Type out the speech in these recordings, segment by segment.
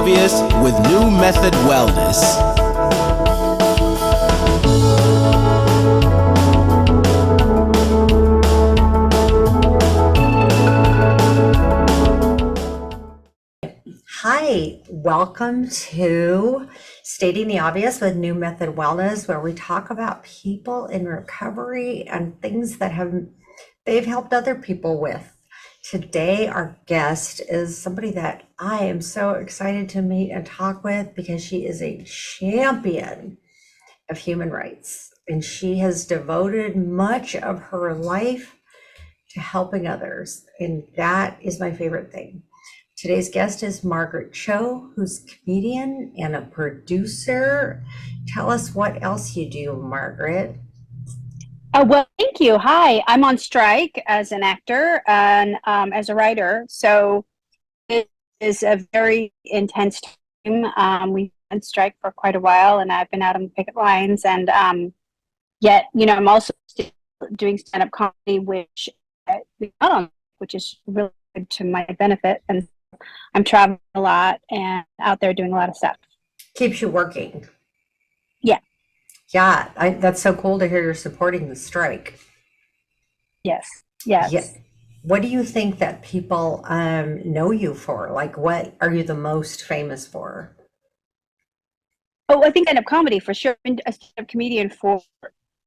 obvious with New Method Wellness. Hi, welcome to Stating the Obvious with New Method Wellness, where we talk about people in recovery and things that they've helped other people with. Today, our guest is somebody that I am so excited to meet and talk with because she is a champion of human rights, and she has devoted much of her life to helping others, and that is my favorite thing. Today's guest is Margaret Cho, who's a comedian and a producer. Tell us what else you do, Margaret. Well, thank you. Hi, I'm on strike as an actor and as a writer. So it is a very intense time. We've been on strike for quite a while, and I've been out on the picket lines. And yet, I'm also still doing stand-up comedy, which which is really good to my benefit. And I'm traveling a lot and out there doing a lot of stuff. Keeps you working. Yeah. Yeah, that's so cool to hear you're supporting the strike. Yes. Yes. Yeah. What do you think that people know you for? Like, what are you the most famous for? Oh, I think stand-up comedy for sure. I've been a stand-up comedian for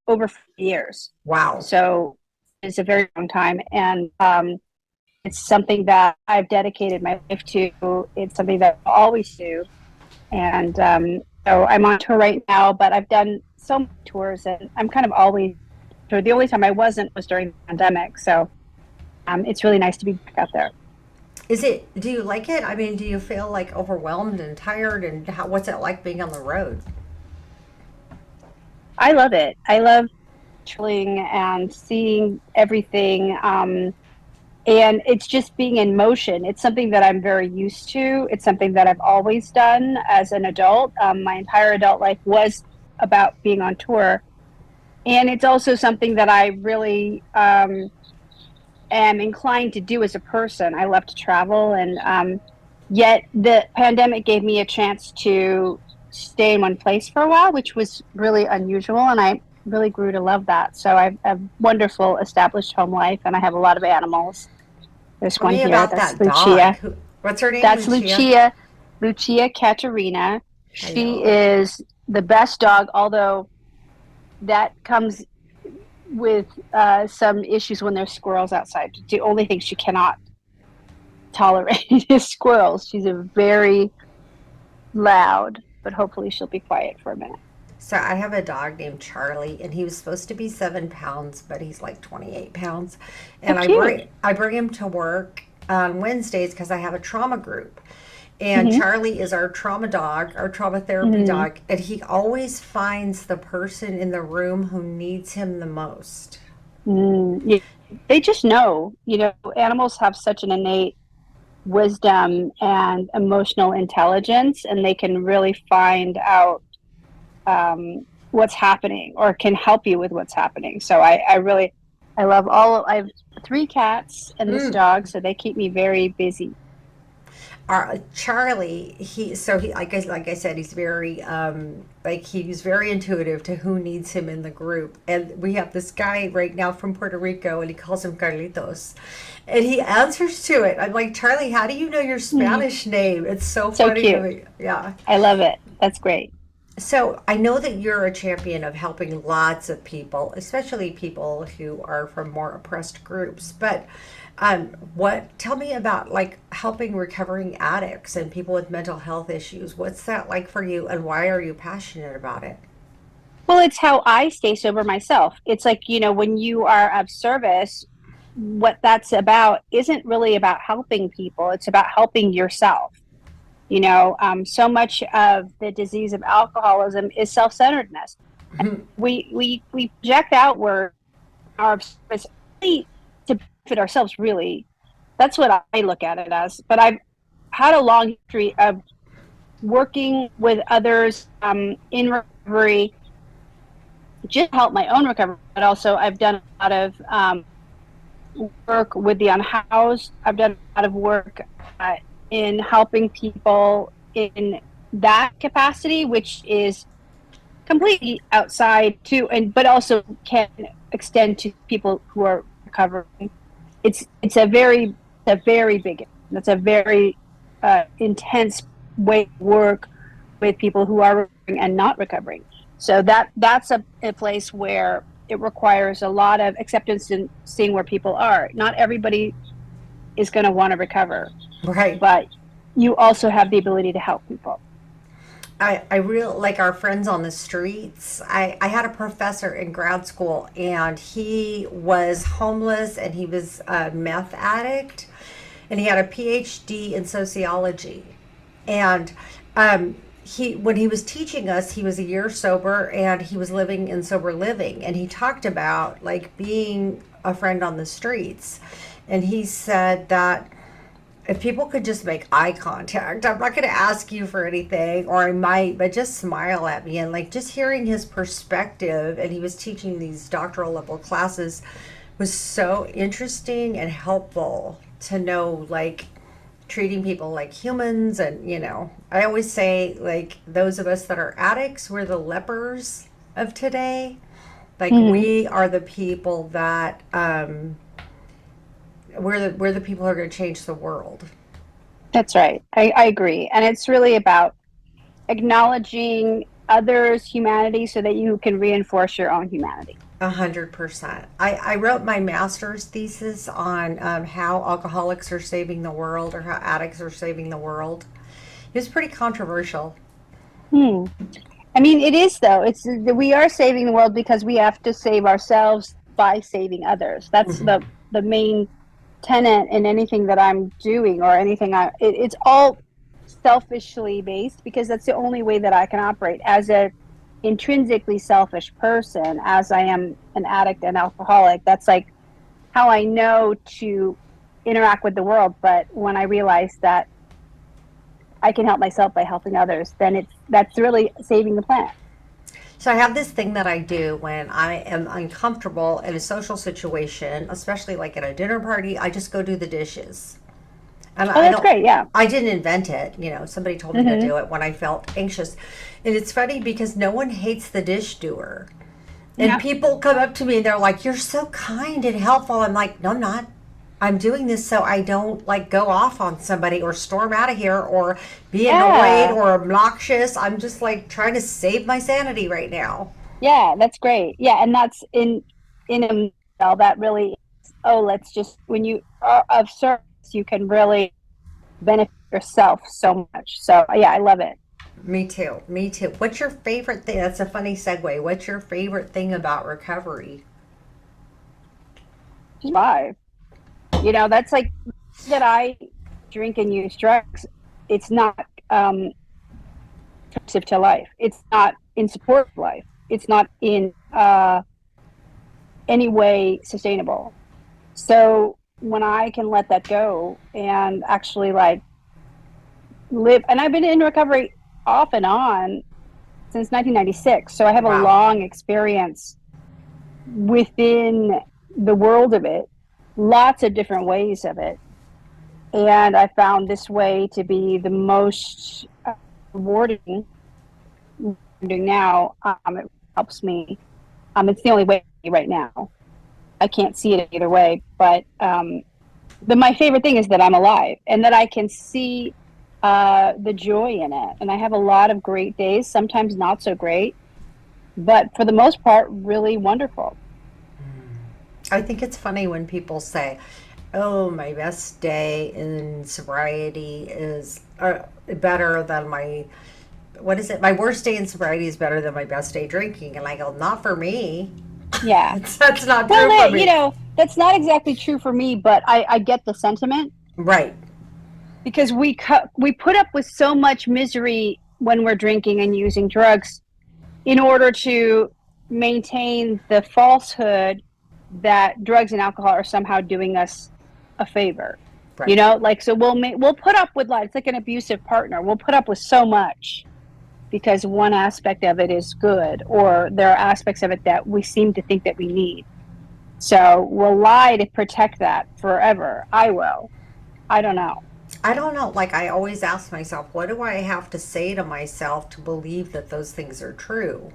over 4 years. Wow. So it's a very long time. And it's something that I've dedicated my life to. It's something that I'll always do. And so I'm on tour right now, but I've done so many tours, and I'm kind of always tour. The only time I wasn't was during the pandemic. So it's really nice to be back out there. Do you like it? I mean, do you feel like overwhelmed and tired? And what's it like being on the road? I love it. I love traveling and seeing everything. And it's just being in motion. It's something that I'm very used to. It's something that I've always done as an adult. My entire adult life was about being on tour. And it's also something that I really am inclined to do as a person. I love to travel. And yet the pandemic gave me a chance to stay in one place for a while, which was really unusual. And I really grew to love that. So I have a wonderful established home life, and I have a lot of animals. There's Tell one me here. about That's that dog. Lucia. What's her name, That's Lucia? Lucia Caterina. I She know. is the best dog, although that comes with some issues when there's squirrels outside. The only thing she cannot tolerate is squirrels. She's a very loud, but hopefully she'll be quiet for a minute. So I have a dog named Charlie, and he was supposed to be 7 pounds, but he's like 28 pounds. Oh, And cute. I bring him to work on Wednesdays because I have a trauma group. And Mm-hmm. Charlie is our trauma dog, our trauma therapy Mm-hmm. dog, and he always finds the person in the room who needs him the most. Yeah. They just know, animals have such an innate wisdom and emotional intelligence, and they can really find out what's happening or can help you with what's happening. So I love I have 3 cats and this Mm. dog, so they keep me very busy. Charlie, he like I said, he's very he's very intuitive to who needs him in the group. And we have this guy right now from Puerto Rico, and he calls him Carlitos, and he answers to it. I'm like, Charlie, how do you know your Spanish name? It's so So funny to cute. me. Yeah. I love it. That's great. So I know that you're a champion of helping lots of people, especially people who are from more oppressed groups. But what? Tell me about like helping recovering addicts and people with mental health issues. What's that like for you, and why are you passionate about it? Well, it's how I stay sober myself. It's like, when you are of service, what that's about isn't really about helping people. It's about helping yourself. So much of the disease of alcoholism is self-centeredness. We project outward our service only to benefit ourselves, really. That's what I look at it as. But I've had a long history of working with others in recovery, just help my own recovery, but also I've done a lot of work with the unhoused. I've done a lot of work in helping people in that capacity, which is completely outside too, and but also can extend to people who are recovering. It's a very big, that's a very intense way to work with people who are recovering and not recovering. So that's a place where it requires a lot of acceptance and seeing where people are. Not everybody is going to want to recover, Right. but you also have the ability to help people. I real like our friends on the streets. I had a professor in grad school, and he was homeless, and he was a meth addict, and he had a PhD in sociology. And he, when he was teaching us, he was a year sober, and he was living in sober living, and he talked about like being a friend on the streets. And he said that if people could just make eye contact, I'm not going to ask you for anything, or I might, but just smile at me. And like just hearing his perspective, and he was teaching these doctoral level classes, was so interesting and helpful to know, like treating people like humans. And, I always say, like, those of us that are addicts, we're the lepers of today. Like, Mm-hmm. we are the people that, we're the people who are going to change the world. That's right. I agree. And it's really about acknowledging others' humanity so that you can reinforce your own humanity. 100%. I wrote my master's thesis on how alcoholics are saving the world, or how addicts are saving the world. It was pretty controversial. Hmm. I mean, it is though. It's we are saving the world because we have to save ourselves by saving others. That's the main tenet in anything that I'm doing or anything it's all selfishly based because that's the only way that I can operate as a intrinsically selfish person as I am an addict and alcoholic. That's like how I know to interact with the world. But when I realize that I can help myself by helping others, then that's really saving the planet. So I have this thing that I do when I am uncomfortable in a social situation, especially like at a dinner party. I just go do the dishes. And Oh, I that's don't, great. Yeah. I didn't invent it. Somebody told me to Mm-hmm. do it when I felt anxious. And it's funny because no one hates the dish doer. And Yeah. people come up to me and they're like, "You're so kind and helpful." I'm like, "No, I'm not. I'm doing this so I don't like go off on somebody or storm out of here or be annoyed Yeah. or obnoxious. I'm just like trying to save my sanity right now." Yeah, that's great. Yeah, and that's in a nutshell, that really is, oh, let's just when you are of service, you can really benefit yourself so much. So yeah, I love it. Me too. Me too. What's your favorite thing? That's a funny segue. What's your favorite thing about recovery? Survive. That's like that I drink and use drugs. It's not conducive to life. It's not in support of life. It's not in any way sustainable. So when I can let that go and actually like live, and I've been in recovery off and on since 1996, so I have a Wow. long experience within the world of it, lots of different ways of it, and I found this way to be the most rewarding. I'm doing now. It helps me. It's the only way right now. I can't see it either way, but my favorite thing is that I'm alive and that I can see the joy in it. And I have a lot of great days, sometimes not so great, but for the most part, really wonderful. I think it's funny when people say, "Oh, my best day in sobriety is better than my, what is it? My worst day in sobriety is better than my best day drinking." And I go, "Not for me." Yeah. That's not Well, true for me. that's not exactly true for me, but I get the sentiment Right. because we put up with so much misery when we're drinking and using drugs in order to maintain the falsehood that drugs and alcohol are somehow doing us a favor. Right. Like so we'll put up with like it's like an abusive partner. We'll put up with so much because one aspect of it is good or there are aspects of it that we seem to think that we need. So we'll lie to protect that forever. I will. I don't know. I don't know. Like, I always ask myself, what do I have to say to myself to believe that those things are true?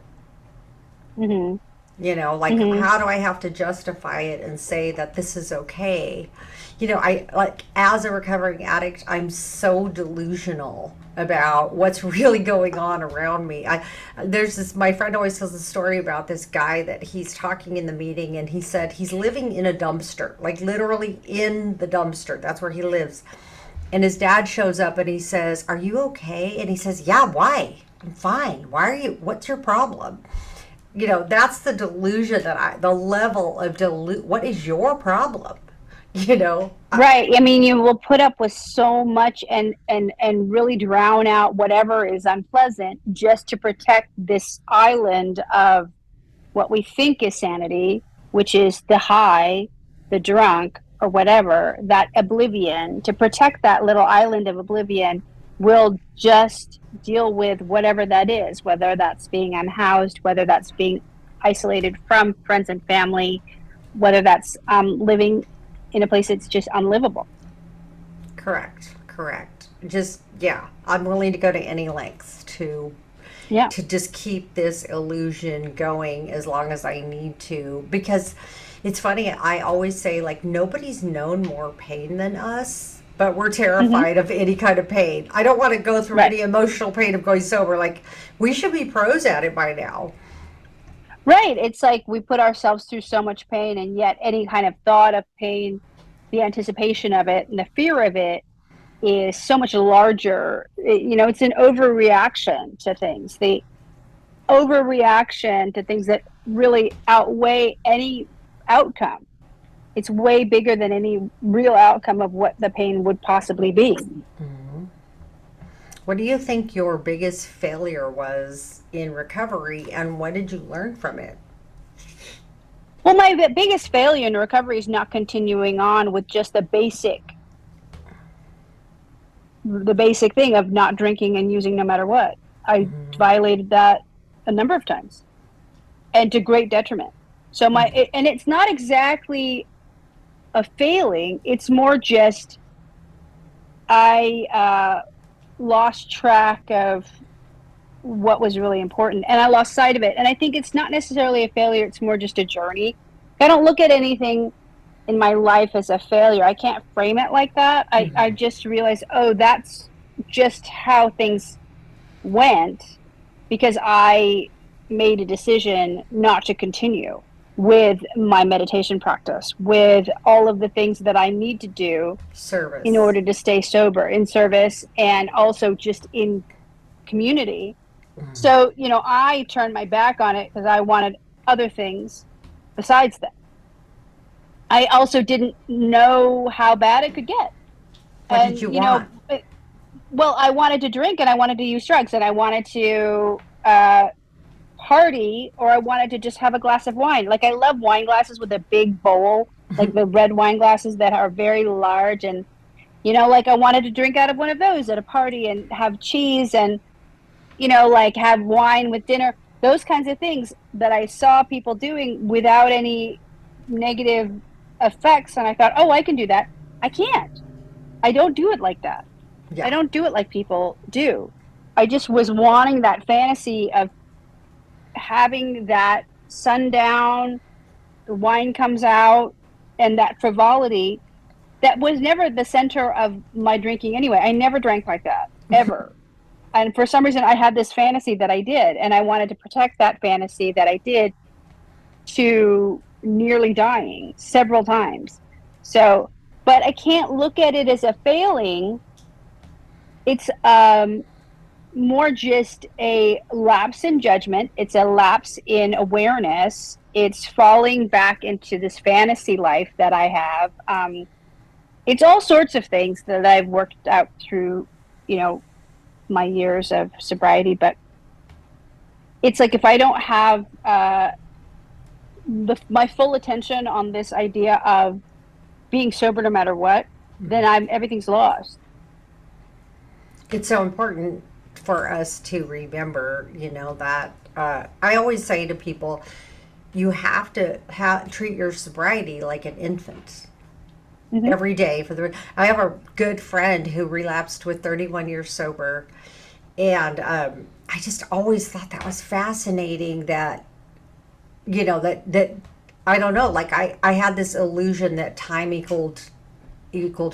Hmm. Like, Hmm. how do I have to justify it and say that this is okay? I like, as a recovering addict, I'm so delusional about what's really going on around me. There's this, my friend always tells a story about this guy that he's talking in the meeting, and he said he's living in a dumpster, like literally in the dumpster. That's where he lives. And his dad shows up and he says, "Are you okay?" And he says, "Yeah, why? I'm fine. Why are you, what's your problem?" That's the delusion the level of what is your problem? You know, I, Right. I mean, you will put up with so much and really drown out whatever is unpleasant just to protect this island of what we think is sanity, which is the high, the drunk, or whatever, that oblivion. To protect that little island of oblivion, will just deal with whatever that is, whether that's being unhoused, whether that's being isolated from friends and family, whether that's living in a place that's just unlivable. correct, correct. Just, yeah, I'm willing to go to any lengths Yeah. to just keep this illusion going as long as I need to, because it's funny, I always say, like, nobody's known more pain than us, but we're Hmm. terrified of any kind of pain. I don't want to go through Right. any emotional pain of going sober. Like, we should be pros at it by now. Right. It's like we put ourselves through so much pain, and yet any kind of thought of pain, the anticipation of it, and the fear of it is so much larger. It's an overreaction to things. The overreaction to things that really outweigh any outcome. It's way bigger than any real outcome of what the pain would possibly be. What do you think your biggest failure was in recovery, and what did you learn from it? Well, my biggest failure in recovery is not continuing on with just the basic thing of not drinking and using no matter what. I violated that a number of times and to great detriment. So and it's not exactly a failing, it's more just I lost track of what was really important and I lost sight of it. And I think it's not necessarily a failure, it's more just a journey. I don't look at anything in my life as a failure. I can't frame it like that. I just realized, oh, that's just how things went because I made a decision not to continue with my meditation practice, with all of the things that I need to do in Service. order to stay sober in service and also just in community. So, I turned my back on it because I wanted other things besides that. I also didn't know how bad it could get. What did And, you want? well, I wanted to drink and I wanted to use drugs and I wanted to party or I wanted to just have a glass of wine. Like, I love wine glasses with a big bowl, like the red wine glasses that are very large. And, like I wanted to drink out of one of those at a party and have cheese and, like have wine with dinner, those kinds of things that I saw people doing without any negative effects. And I thought, oh, I can do that. I can't. I don't do it like that. I Yeah. don't do it like people do. I just was wanting that fantasy of having that sundown, the wine comes out, and that frivolity that was never the center of my drinking anyway. I never drank like that, ever. And for some reason, I had this fantasy that I did, and I wanted to protect that fantasy that I did to nearly dying several times. So, but I can't look at it as a failing. It's more just a lapse in judgment. It's a lapse in awareness. It's falling back into this fantasy life that I have. It's all sorts of things that I've worked out through, you know, my years of sobriety. But it's like if I don't have my full attention on this idea of being sober no matter what, then everything's lost. It's so important for us to remember, that I always say to people, you have to treat your sobriety like an infant. Hmm. every day for the. I have a good friend who relapsed with 31 years sober, and I just always thought that was fascinating. That that I don't know. Like I had this illusion that time equaled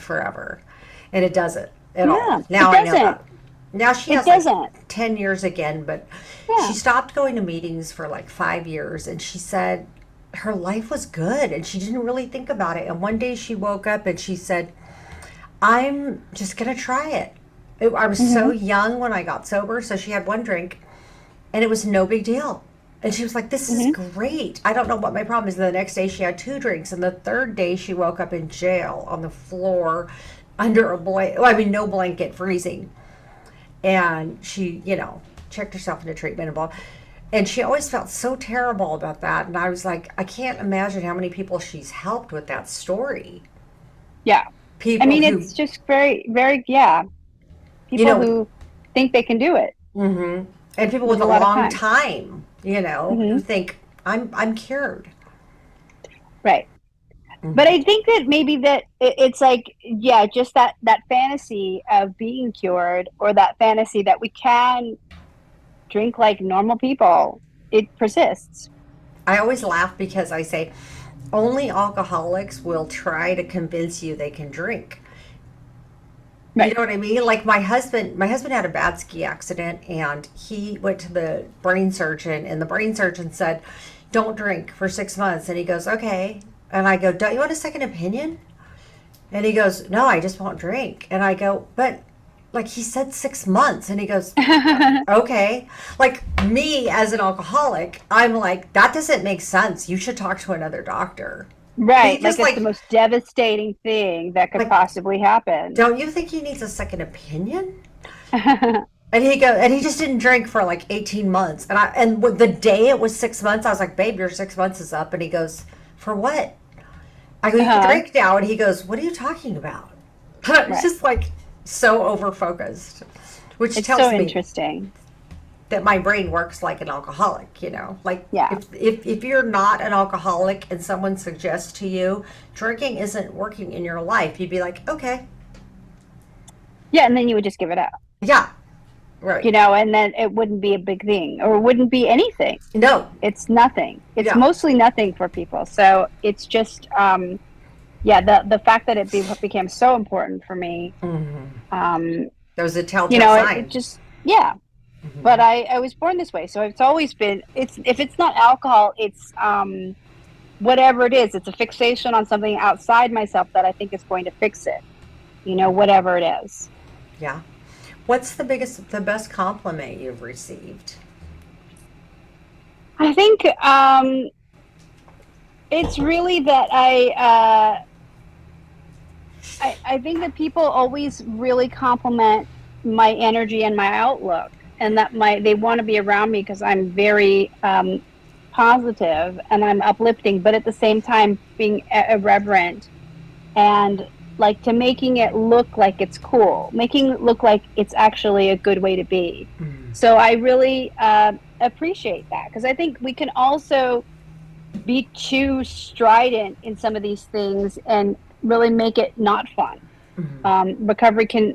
forever, and it doesn't at all. Yeah, Now it I know doesn't. that. Now she It has like doesn't. 10 years again, but she Yeah. stopped going to meetings for like 5 years, and she said her life was good and she didn't really think about it. And one day she woke up and she said, I'm just going to try it. I was so Hmm. young when I got sober, so she had one drink and it was no big deal. And she was like, this is Hmm. great. I don't know what my problem is. And the next day she had two drinks. And the third day she woke up in jail on the floor under a blanket. Well, I mean, no blanket, freezing. And she, checked herself into treatment and blah. And she always felt so terrible about that. And I was like, I can't imagine how many people she's helped with that story. Yeah. I People mean, who, it's just very, very, yeah. you People know, who think they can do it hmm and people with with a a lot of long time. time, who Hmm. think I'm cured. Right. But Hmm I think that maybe that it's like, yeah, just that fantasy of being cured, or that fantasy that we can drink like normal people, it persists. I always laugh because I say only alcoholics will try to convince you they can drink. You Right. know what I mean? Like my husband had a bad ski accident and he went to the brain surgeon and the brain surgeon said, "Don't drink for 6 months." And he goes, "Okay." And I go, "Don't you want a second opinion?" And he goes, "No, I just won't drink." And I go, "But like he said 6 months." And he goes, "Okay." Like me as an alcoholic, I'm like, "That doesn't make sense. You should talk to another doctor." He Right. Like just it's the most devastating thing that could like possibly happen. don't you think he needs a second opinion? And he just didn't drink for like 18 months. And the day it was 6 months, I was like, "Babe, your 6 months is up." And he goes, "For what?" I go, "You can Uh-huh. drink now." And he goes, "What are you talking about?" It's Right. just like so over focused, which It's so tells me interesting. that my brain works like an alcoholic, Like Yeah. if you're not an alcoholic and someone suggests to you drinking isn't working in your life, you'd be like, "Okay, Yeah, and then you would just give it up, yeah, right." and then it wouldn't be a big thing, or it wouldn't be anything. No, It's nothing. It's yeah. mostly nothing for people. So it's just, yeah, the fact that became so important for me, Hmm um, That was a telltale it sign. just, yeah. But Hmm I was born this way, so it's always been. It's if it's not alcohol, it's whatever it is. It's a fixation on something outside myself that I think is going to fix it. Whatever it is. Yeah. What's the best compliment you've received? I think it's really that I think that people always really compliment my energy and my outlook, and that they want to be around me because I'm very positive and I'm uplifting, but at the same time being irreverent, and like to making it look like it's cool, making it look like it's actually a good way to be. Mm. So I really appreciate that, because I think we can also be too strident in some of these things and really make it not fun. Mhm. Recovery can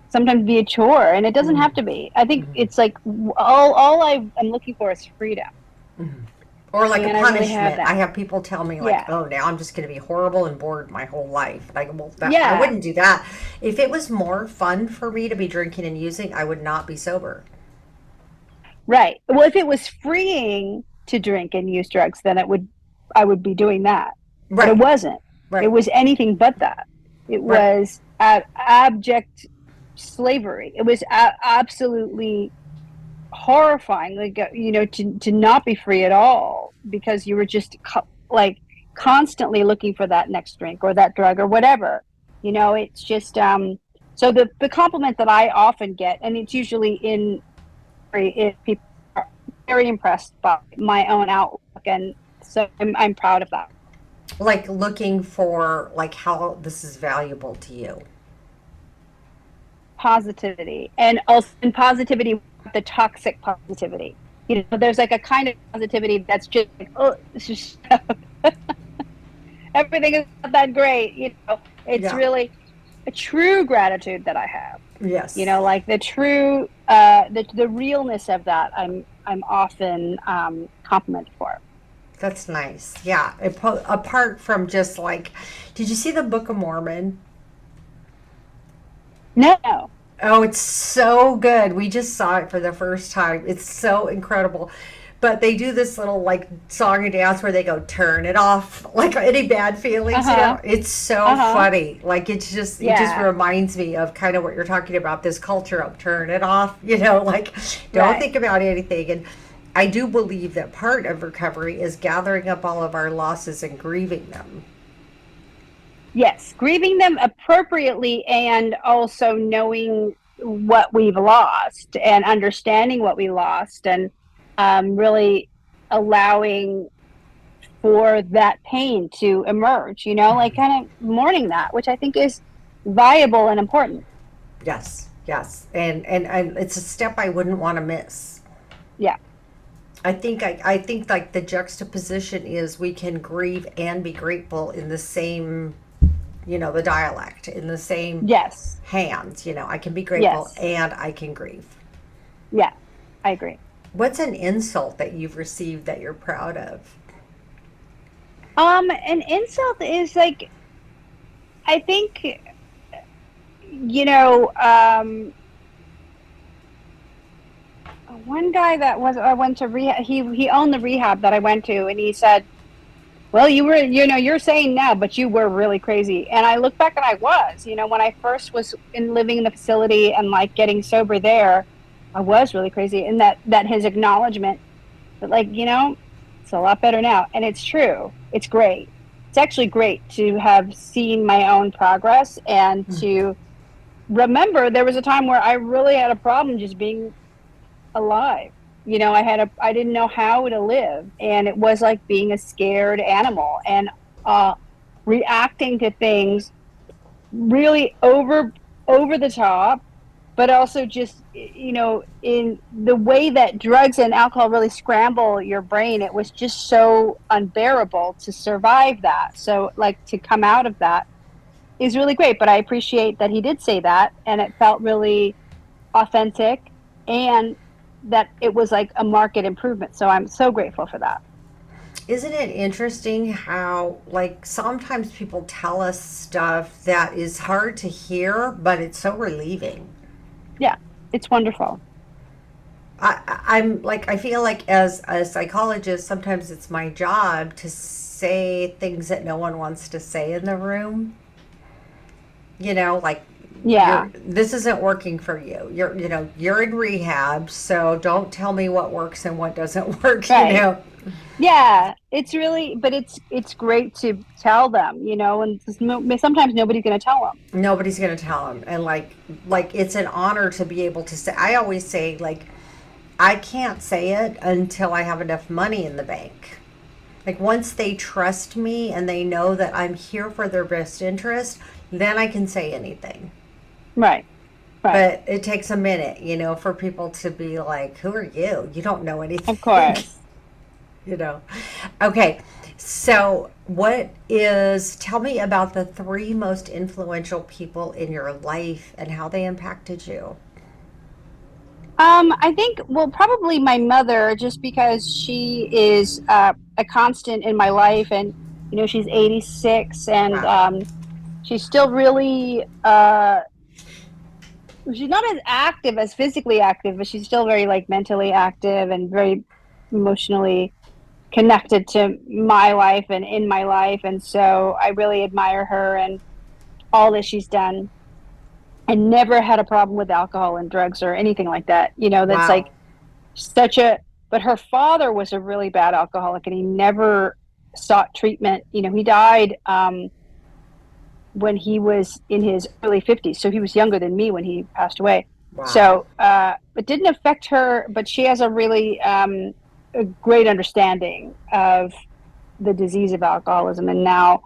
sometimes be a chore, and it doesn't Mhm. have to be. I think Mhm. it's like all I'm looking for is freedom, Mhm. Or like a and I really have punishment. I that. have people tell me like, Yeah, "Oh, now I'm just going to be horrible and bored my whole life." Like, well, I yeah, wouldn't do that. If it was more fun for me to be drinking and using, I would not be sober. right. Well, if it was freeing to drink and use drugs, then I would be doing that. But it Right. wasn't. It Right. was anything but that. It Right. was abject slavery. It was absolutely horrifying, like to not be free at all, because you were just like constantly looking for that next drink or that drug or whatever. It's just so the compliment that I often get, and it's usually if people are very impressed by my own outlook, and so I'm proud of that. Like looking for like how this is valuable to you. Positivity, and also in positivity, the toxic positivity. There's like a kind of positivity that's just like, oh, it's just everything is not that great. It's Yeah. really a true gratitude that I have. Yes. Like the true, the realness of that. I'm often complimented for. That's nice. Yeah. Apart from just like, did you see the Book of Mormon? No. Oh, it's so good. We just saw it for the first time. It's so incredible. But they do this little like song and dance where they go turn it off, like any bad Uh feelings, huh. It's so Uh huh. funny. Like it just Yeah. reminds me of kind of what you're talking about, this culture of turn it off, like don't Right. think about anything. And I do believe that part of recovery is gathering up all of our losses and grieving them. Yes, grieving them appropriately and also knowing what we've lost and understanding what we lost and really allowing for that pain to emerge, like kind of mourning that, which I think is viable and important. Yes, yes. And it's a step I wouldn't want to miss. Yeah. I think like the juxtaposition is we can grieve and be grateful in the same, the dialect, in the same Yes. hands. I can be grateful Yes. and I can grieve. Yeah. I agree. What's an insult that you've received that you're proud of? An insult is like, I think, you know, um, one guy that was I went to rehab. He owned the rehab that I went to, and he said, "Well, you're saying now, but you were really crazy." And I look back, and I was. When I first was in living in the facility and like getting sober there, I was really crazy. And that his acknowledgement that like it's a lot better now, and it's true. It's great. It's actually great to have seen my own progress and to remember there was a time where I really had a problem just being alive. I didn't know how to live, and it was like being a scared animal and uh reacting to things really over the top, but also just in the way that drugs and alcohol really scramble your brain. It was just so unbearable to survive that. So like to come out of that is really great, but I appreciate that he did say that, and it felt really authentic, and that it was like a market improvement. So I'm so grateful for that. Isn't it interesting how, like, sometimes people tell us stuff that is hard to hear, but it's so relieving? Yeah, it's wonderful. I'm like, I feel like as a psychologist, sometimes it's my job to say things that no one wants to say in the room. Like Yeah, this isn't working for you. You're in rehab, so don't tell me what works and what doesn't work. right. Yeah, it's really, but it's great to tell them, and sometimes nobody's going to tell them. Nobody's going to tell them. And like it's an honor to be able to say. I always say, like, I can't say it until I have enough money in the bank. Like once they trust me and they know that I'm here for their best interest, then I can say anything. Right, right. But it takes a minute, for people to be like, who are you? You don't know Of anything. course. you know. Okay. So, tell me about the three most influential people in your life and how they impacted you. I think, well, probably my mother, just because she is a constant in my life, and she's 86, and Wow. she's still really she's not as active as physically active, but she's still very like mentally active and very emotionally connected to my life and in my life. And so I really admire her and all that she's done, and never had a problem with alcohol and drugs or anything like that. That's Wow. like such a, but her father was a really bad alcoholic, and he never sought treatment. He died when he was in his early 50s. So he was younger than me when he passed away. Wow. So it didn't affect her, but she has a really a great understanding of the disease of alcoholism. And now,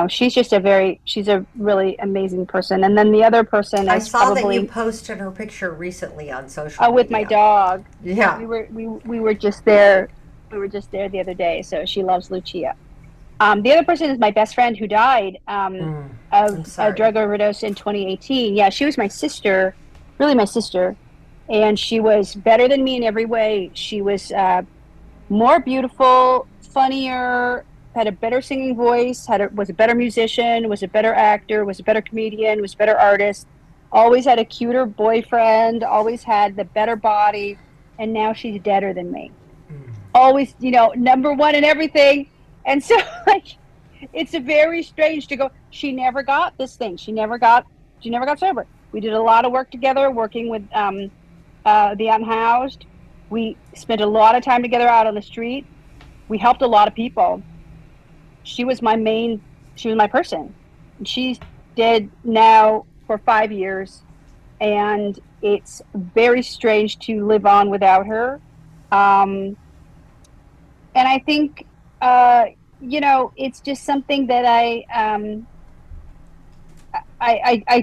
she's a really amazing person. And then the other person I is saw that you probably, posted her picture recently on social with my media. dog. Yeah. We were just there. We were just there the other day. So she loves Lucia. The other person is my best friend who died I'm of a sorry. drug overdose in 2018. Yeah, she was my sister, really my sister, and she was better than me in every way. She was more beautiful, funnier, had a better singing voice, was a better musician, was a better actor, was a better comedian, was a better artist. Always had a cuter boyfriend. Always had the better body, and now she's deader than me. Always, number one in everything. And so, like, it's a very strange to go. She never got this thing. She never got sober. We did a lot of work together, working with the unhoused. We spent a lot of time together out on the street. We helped a lot of people. She was my main. She was my person. She's dead now for 5 years, and it's very strange to live on without her. Um, and I think it's just something that I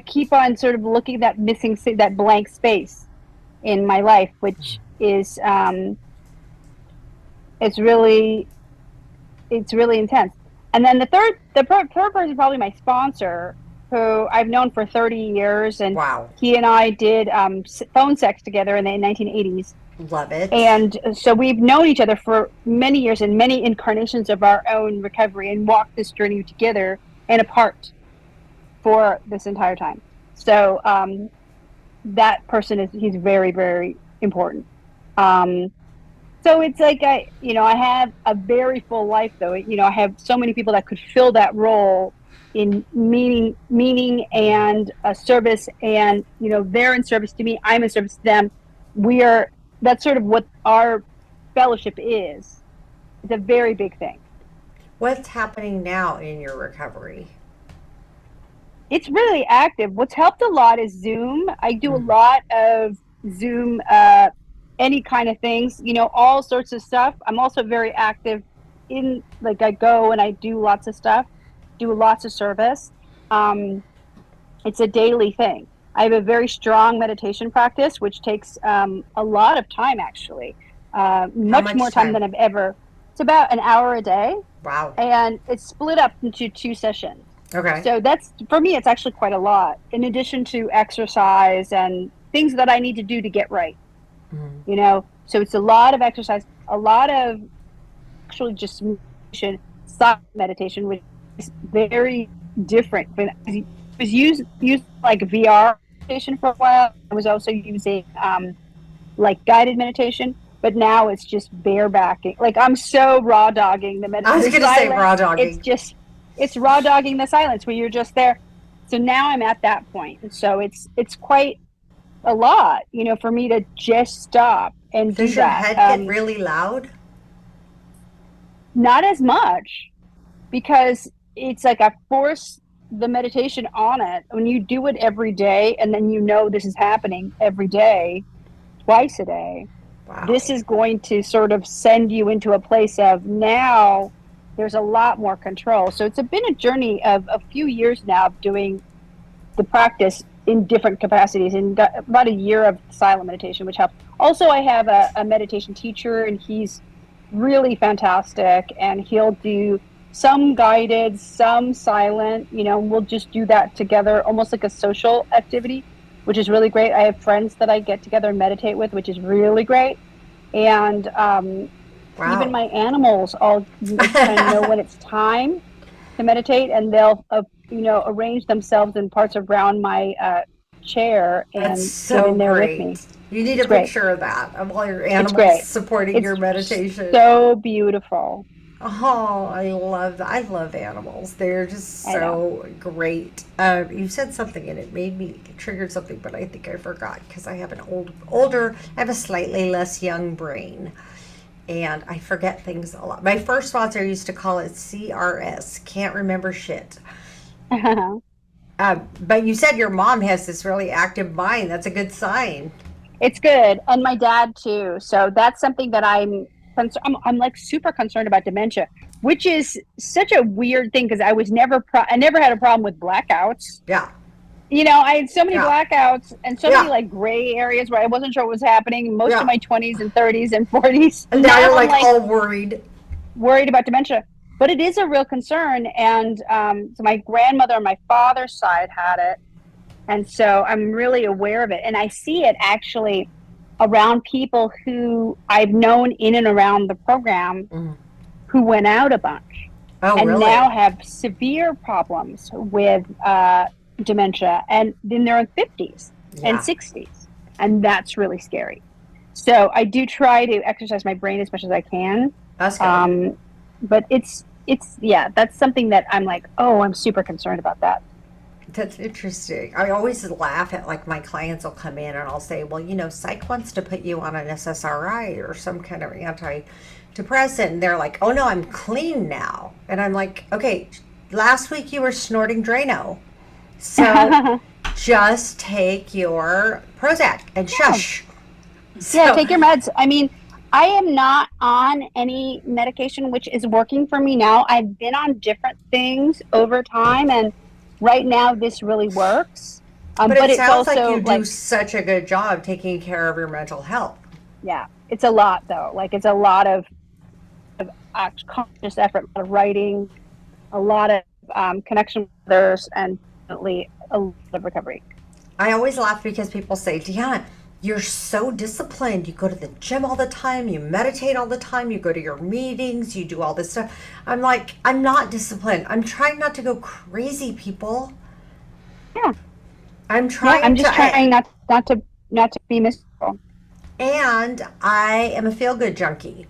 keep on sort of looking at that that blank space in my life, which is it's really it's really intense. And then the third person is probably my sponsor, who I've known for 30 years, and Wow. he and I did phone sex together in the 1980s. Love it. And so we've known each other for many years and many incarnations of our own recovery, and walked this journey together and apart for this entire time. So that person he's very, very important. Um, so it's like I have a very full life though. I have so many people that could fill that role in meaning and a service, and they're in service to me. I'm in service to them. We are. That's sort of what our fellowship is. It's a very big thing. What's happening now in your recovery? It's really active. What's helped a lot is Zoom. I do a lot of Zoom, any kind of things, all sorts of stuff. I'm also very active like, I go and I do lots of stuff, do lots of service. Um, it's a daily thing. I have a very strong meditation practice, which takes a lot of time, actually, How much more much time time? than I've ever. It's about an hour a day, Wow. and it's split up into 2 sessions. Okay. So that's, for me, it's actually quite a lot, in addition to exercise and things that I need to do to get right. So it's a lot of exercise, a lot of actually just meditation, silent meditation, which is very different. But I was used like VR meditation for a while. I was also using like guided meditation, but now it's just barebacking. Like, I'm so raw dogging I was the gonna say silence. raw It's dogging. just it's raw dogging the silence where you're just there. So now I'm at that point, and so it's quite a lot, for me to just stop and do Does your that. head get really loud? Not as much, because it's like I force the meditation on it. When you do it every day, and then this is happening every day, twice a day, this Wow. is going to sort of send you into a place of, now there's a lot more control. So it's been a journey of a few years now of doing the practice in different capacities, and got about a year of silent meditation, which helps. Also, I have a meditation teacher, and he's really fantastic, and he'll do some guided, some silent. We'll just do that together, almost like a social activity, which is really great. I have friends that I get together and meditate with, which is really great. And even Wow. my animals all kind of know when it's time to meditate, and they'll arrange themselves in parts around my chair That's and get so in there with me. great. You need a It's great. picture of that, of all your It's animals great. supporting It's your meditation. so beautiful. Oh, I love that. I love animals. They're just I know. so great. You said something and it made me triggered something, but I think I forgot because I have an older, I have a slightly less young brain, and I forget things a lot. My first sponsor used to call it CRS. Can't remember shit. But you said your mom has this really active mind. That's a good sign. It's good. And my dad too. So that's something that I'm like super concerned about dementia, which is such a weird thing, because I never had a problem with blackouts. Yeah, I had so many yeah, blackouts and so many yeah, like gray areas where I wasn't sure what was happening most of yeah. my 20s and 30s and 40s. And now Now you're I'm like like all worried. worried about dementia. but it is a real concern. And so my grandmother on my father's side had it. And so I'm really aware of it. And I see it actually around people who I've known in and around the program who went out a bunch Oh, and really? now have severe problems with dementia. And then they're in 50s and Yeah, 60s. And that's really scary. So I do try to exercise my brain as much as I can. that's good. Um, but yeah, that's something that I'm like, oh, I'm super concerned about that. That's interesting. I always laugh at like my clients will come in and I'll say, well, psych wants to put you on an SSRI or some kind of antidepressant. And they're like, oh no, I'm clean now. And I'm like, okay, last week you were snorting Drano. So just take your Prozac and Yeah. shush. Yeah, So, take your meds. I mean, I am not on any medication, which is working for me now. I've been on different things over time, and right now this really works. but But it it's sounds like also you do like, such a good job taking care of your mental health. yeah, it's a lot though. Like it's a lot of conscious effort, a lot of writing, a lot of connection with others, and definitely a lot of recovery. I always laugh because people say, Deanna, you're so disciplined. You go to the gym all the time, you meditate all the time, you go to your meetings, you do all this stuff. I'm like, I'm not disciplined. I'm trying not to go crazy, people. Yeah, I'm yeah. I'm trying just to, trying not to be miserable. and I am a feel good junkie.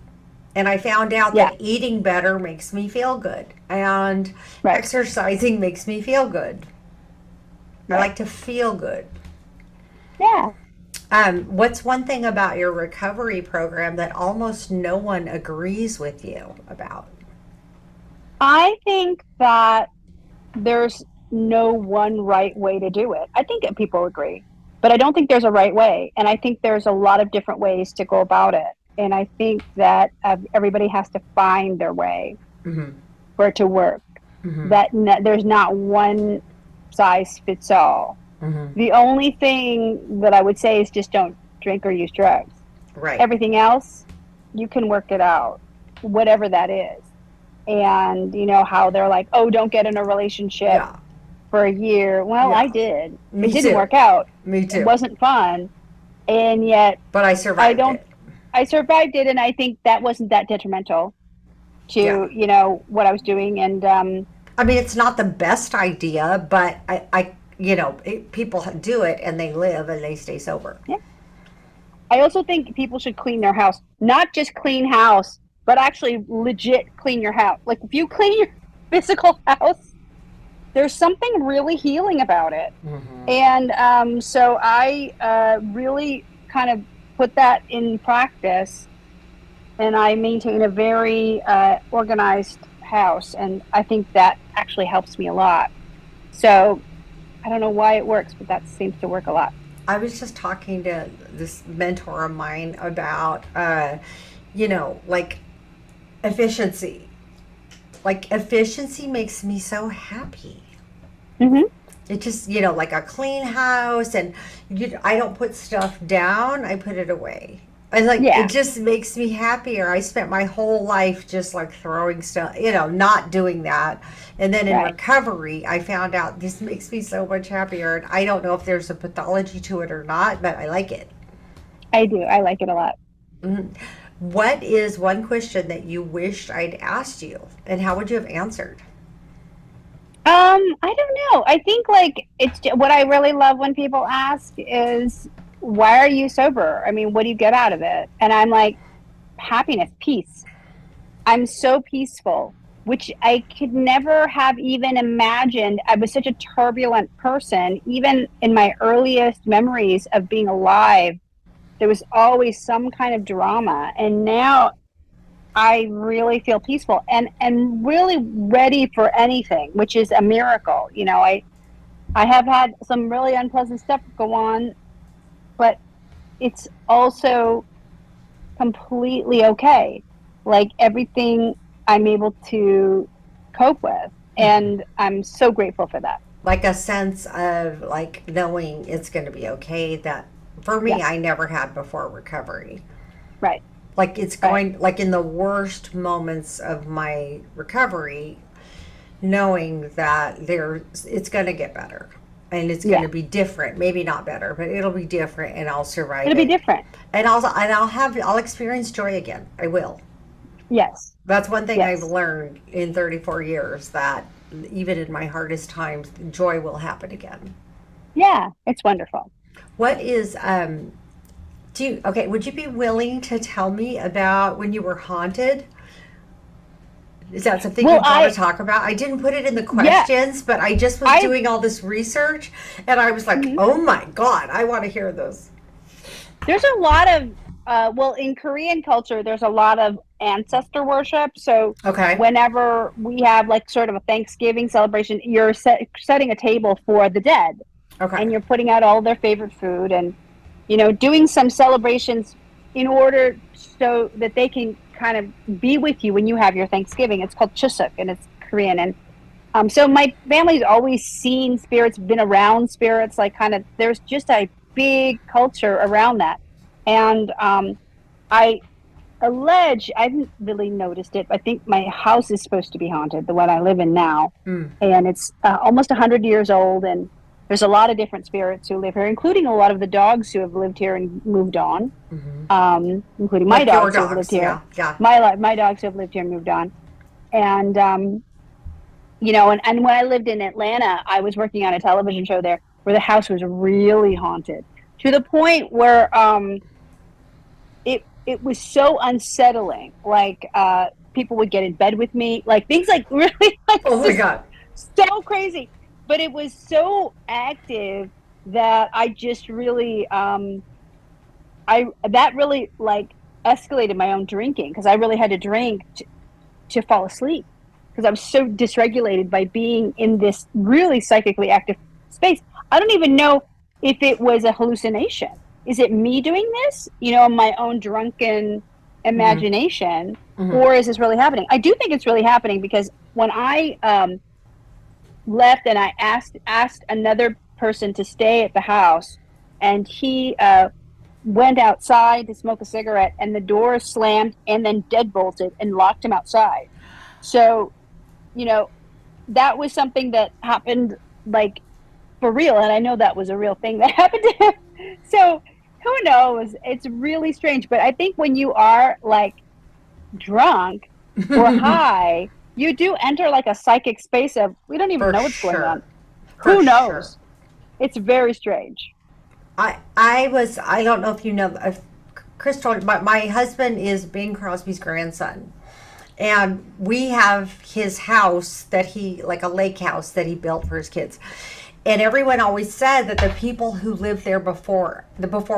And I found out Yeah, that eating better makes me feel good, and right, exercising makes me feel good. I right. like to feel good. Yeah. What's one thing about your recovery program that almost no one agrees with you about? I think that there's no one right way to do it. I think that people agree, but I don't think there's a right way. And I think there's a lot of different ways to go about it. And I think that everybody has to find their way Hmm. for it to work. Hmm. There's not one size fits all. Hmm. The only thing that I would say is just don't drink or use drugs. Right. Everything else, you can work it out, whatever that is. And you know how they're like, oh, don't get in a relationship Yeah. for a year. Well, I Yeah. did. It Me didn't too. work out. Me It too. wasn't fun. And yet But I I survived don't it. I survived it, and I think that wasn't that detrimental Yeah. to, what I was doing. And I mean, it's not the best idea, but people do it and they live and they stay sober. yeah. I also think people should clean their house. Not just clean house, but actually legit clean your house. Like if you clean your physical house, there's something really healing about it. Hmm. And so I really kind of put that in practice, and I maintain a very organized house, and I think that actually helps me a lot. So I don't know why it works, but that seems to work a lot. I was just talking to this mentor of mine about, like efficiency. Like efficiency makes me so happy. Hmm. It just, like a clean house, and I don't put stuff down, I put it away. I like it Yeah, just makes me happier. I spent my whole life just like throwing stuff, not doing that. And then in right. recovery, I found out this makes me so much happier. And I don't know if there's a pathology to it or not, but I like it. I do. I like it a lot. Mhm. What is one question that you wished I'd asked you, and how would you have answered? I don't know. I think like what I really love when people ask is, why are you sober? I mean, what do you get out of it? And I'm like, happiness, peace. I'm so peaceful, which I could never have even imagined. I was such a turbulent person. Even in my earliest memories of being alive, there was always some kind of drama. And now I really feel peaceful and really ready for anything, which is a miracle. I have had some really unpleasant stuff go on, but it's also completely okay. Like everything I'm able to cope with. And I'm so grateful for that. Like a sense of like knowing it's going to be okay, that for me Yes, I never had before recovery. right. Like it's going, like in the worst moments of my recovery, knowing that it's going to get better and it's going Yeah, to be different. Maybe not better, but it'll be different, and I'll survive it'll be it. different. And I'll experience joy again. I will. Yes, That's one thing I've yes. learned in 34 years, that even in my hardest times, joy will happen again. Yeah, it's wonderful. What is would you be willing to tell me about when you were haunted? Is that something Well, you'd want to talk about? I didn't put it in the yeah, questions, but I just was I, doing all this research and I was like, mhm. oh my God, I want to hear this. There's a lot of, well, in Korean culture, there's a lot of ancestor worship. So Okay. whenever we have like sort of a Thanksgiving celebration, you're setting a table for the dead, Okay. and you're putting out all their favorite food, and doing some celebrations in order so that they can kind of be with you when you have your Thanksgiving. It's called Chuseok, and it's Korean. And so my family's always seen spirits, been around spirits, like kind of, there's just a big culture around that. And I I haven't really noticed it. I think my house is supposed to be haunted, the one I live in now. Mm. And it's almost 100 years old. And there's a lot of different spirits who live here, including a lot of the dogs who have lived here and moved on, including my Like your dogs who have lived dogs. here. Yeah. Yeah. My dogs who have lived here and moved on. And and when I lived in Atlanta, I was working on a television show there where the house was really haunted, to the point where it was so unsettling. Like people would get in bed with me, like things like really like Oh my just God. so crazy. But it was so active that I just really I that really like escalated my own drinking, because I really had to drink to fall asleep, because I was so dysregulated by being in this really psychically active space. I don't even know if it was a hallucination. Is it me doing this, my own drunken Mm-hmm. imagination, Mm-hmm. or is this really happening? I do think it's really happening, because when I left and I asked another person to stay at the house, and he went outside to smoke a cigarette, and the door slammed and then deadbolted and locked him outside. So, you know, that was something that happened, like, for real. And I know that was a real thing that happened to him. So who knows? It's really strange. But I think when you are like drunk or high, you do enter like a psychic space of, we don't even For know what's going sure. on. For Who sure. knows? It's very strange. I don't know if you know, Chris told you, my husband is Bing Crosby's grandson. And we have his house that like a lake house that he built for his kids. And everyone always said that the people who lived there before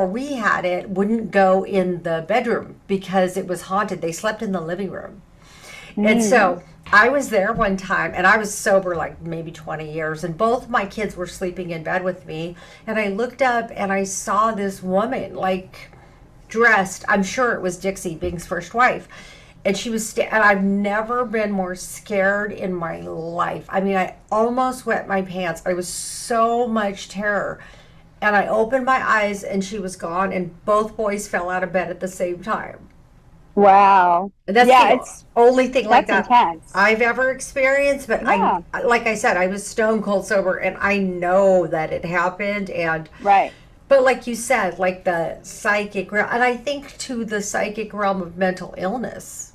we had it wouldn't go in the bedroom because it was haunted. They slept in the living room. And Mm. so I was there one time, and I was sober like maybe 20 years, and both my kids were sleeping in bed with me. And I looked up and I saw this woman, like dressed, I'm sure it was Dixie, Bing's first wife. And she was, and I've never been more scared in my life. I mean, I almost wet my pants. I was so much terror. And I opened my eyes and she was gone, and both boys fell out of bed at the same time. Wow. And that's Yeah, the only thing like that's that intense. I've ever experienced. But Yeah, like I said, I was stone cold sober, and I know that it happened. And right. but like you said, like the psychic realm, and I think to the psychic realm of mental illness.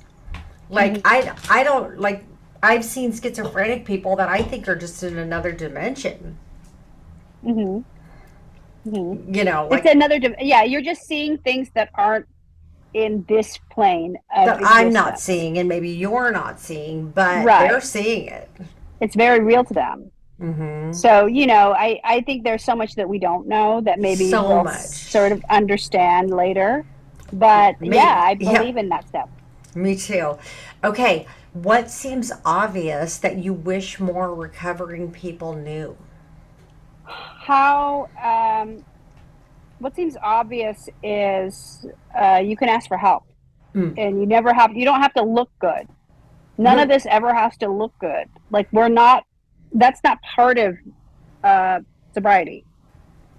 Like Hmm. I don't like. I've seen schizophrenic people that I think are just in another dimension. Hmm. Hmm. It's Like another, yeah, you're just seeing things that aren't in this plane of that I'm not existence. seeing, and maybe you're not seeing, but they're Right. seeing it. It's very real to them. Mm-hmm. So, I think there's so much that we don't know that maybe So we'll much. sort of understand later. But yeah, Me, I yeah, believe in that stuff. me too. Okay, what seems obvious that you wish more recovering people knew? How, what seems obvious is you can ask for help, Mm. and you don't have to look good. None of No. this ever has to look good. Like, that's not part of uh, sobriety.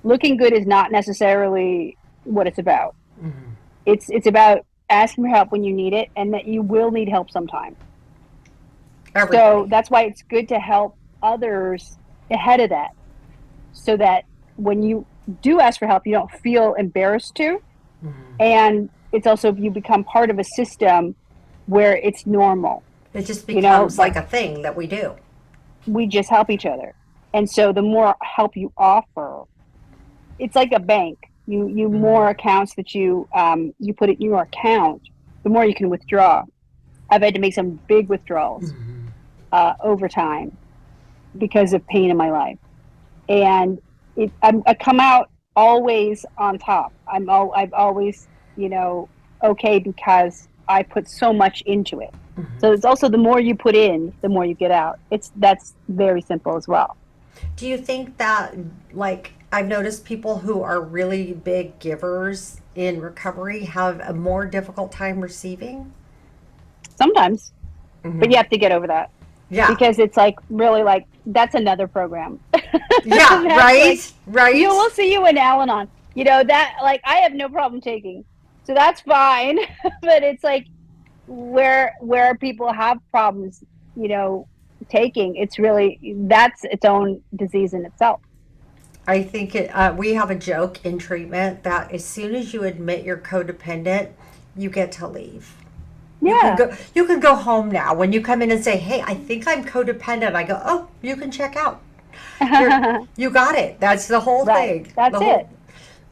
Looking good is not necessarily what it's about. Mhm. It's about asking for help when you need it, and that you will need help sometime. So Everybody. that's why it's good to help others ahead of that, so that when you do ask for help, you don't feel embarrassed to. And it's also, you become part of a system where it's normal. It just You know, becomes like like, a thing that we do. we just help each other. And so the more help you offer, it's like a bank. You more accounts that you put in your account, the more you can withdraw. I've had to make some big withdrawals over time because of pain in my life, and I come out always on top. I've always, okay, because I put so much into it. So it's also, the more you put in, the more you get out. That's very simple as well. Do you think that, like, I've noticed people who are really big givers in recovery have a more difficult time receiving? Sometimes, but you have to get over that, Yeah. because it's like, really, like, that's another program. Yeah, That's like, right? Right? you will see you in Al-Anon. That, like, I have no problem taking. So that's fine. But it's like, where people have problems, taking, it's really, that's its own disease in itself. I think we have a joke in treatment that as soon as you admit you're codependent, you get to leave. Yeah. You can go home now. When you come in and say, "Hey, I think I'm codependent," I go, "Oh, you can check out. You got it. That's the whole Right. thing. That's The it. whole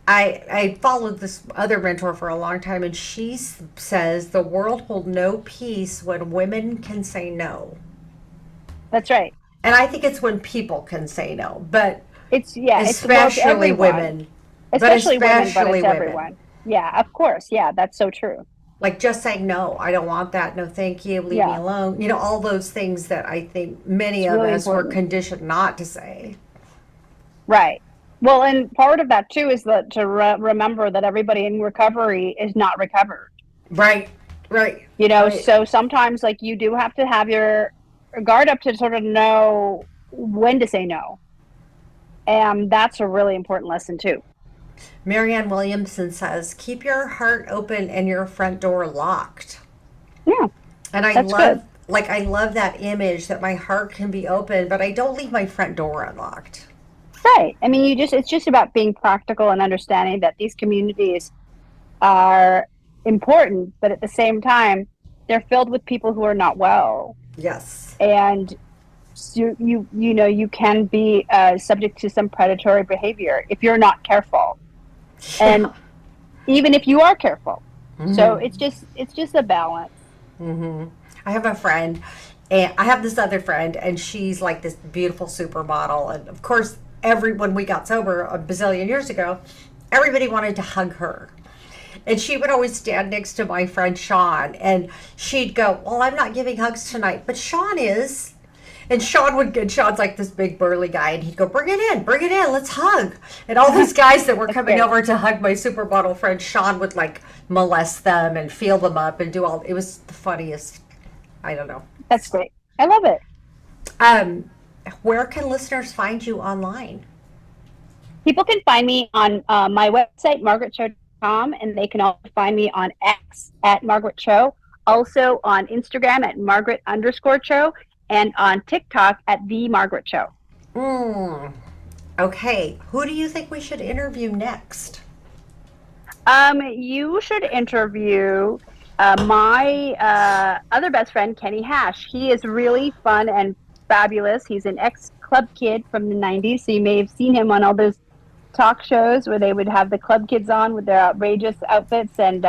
I followed this other mentor for a long time, and she says the world will know peace when women can say no. That's right. And I think it's when people can say no, but Well, it's especially everyone, women. But especially women, but especially it's women. everyone. Yeah, of course. Yeah, that's so true. Like just saying no, I don't want that. No, thank you. Leave me Yeah, alone. All those things that I think many it's of really us were important. conditioned not to say. Right. Well, and part of that too is that to remember that everybody in recovery is not recovered. Right, right, right. So sometimes, like, you do have to have your guard up to sort of know when to say no, and that's a really important lesson too. Marianne Williamson says, keep your heart open and your front door locked. Yeah, And that's good. I love that image that my heart can be open, but I don't leave my front door unlocked. Right. I mean, it's just about being practical and understanding that these communities are important, but at the same time, they're filled with people who are not well, Yes. and you can be subject to some predatory behavior if you're not careful, and Yeah. even if you are careful. So it's just a balance. I have a friend, and I have this other friend, and she's like this beautiful supermodel. And of course, when we got sober a bazillion years ago, everybody wanted to hug her. And she would always stand next to my friend Sean, and she'd go, "Well, I'm not giving hugs tonight, but Sean is." And Sean's like this big burly guy, and he'd go, bring it in, let's hug. And all these guys that were That's coming great. over to hug my supermodel friend, Sean would like molest them and feel them up and it was the funniest. I don't know. That's great. I love it. Um, where can listeners find you online? People can find me on my website, margaretcho.com, and they can also find me on X at Margaret Cho, also on Instagram at Margaret_Cho, and on TikTok at the Margaret Cho. Mm, okay. Who do you think we should interview next? You should interview my other best friend, Kenny Hash. He is really fun and fabulous. He's an ex club kid from the 90s, so you may have seen him on all those talk shows where they would have the club kids on with their outrageous outfits, and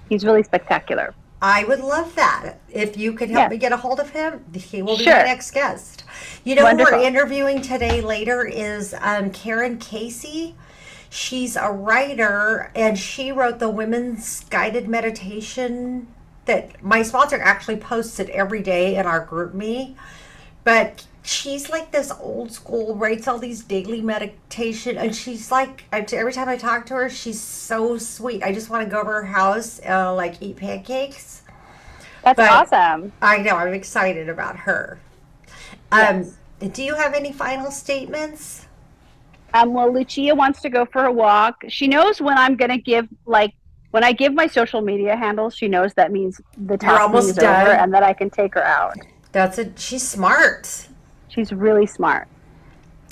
he's really spectacular. I would love that. If you could help Yeah, me get a hold of him, he will be my sure. next guest. Who we're Wonderful. interviewing today later is Karen Casey. She's a writer, and she wrote the women's guided meditation that my sponsor actually posts it every day in our group me. But she's like this old school, writes all these daily meditation, and she's like, every time I talk to her, she's so sweet. I just want to go over her house, like eat pancakes. That's But awesome. I know I'm excited about her. Um, Yes. do you have any final statements? Well, Lucia wants to go for a walk. She knows when I'm going to give, like, When I give my social media handles, she knows that means the You're tasking almost is over done. and that I can take her out. She's smart. She's really smart.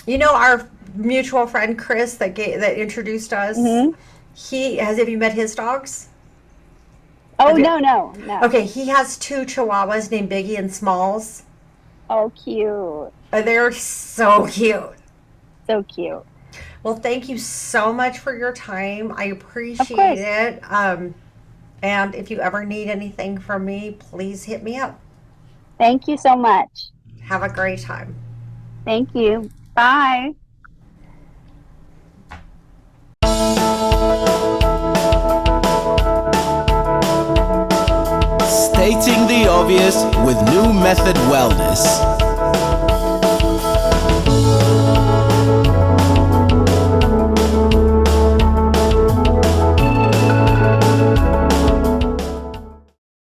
You know our mutual friend Chris that introduced us. Mm-hmm. Have you met his dogs? Oh, Okay. no. Okay, he has two Chihuahuas named Biggie and Smalls. Oh, cute. They're so cute. So cute. Well, thank you so much for your time. I Of appreciate course. it. And if you ever need anything from me, please hit me up. Thank you so much. Have a great time. Thank you. Bye. Stating the obvious with New Method Wellness.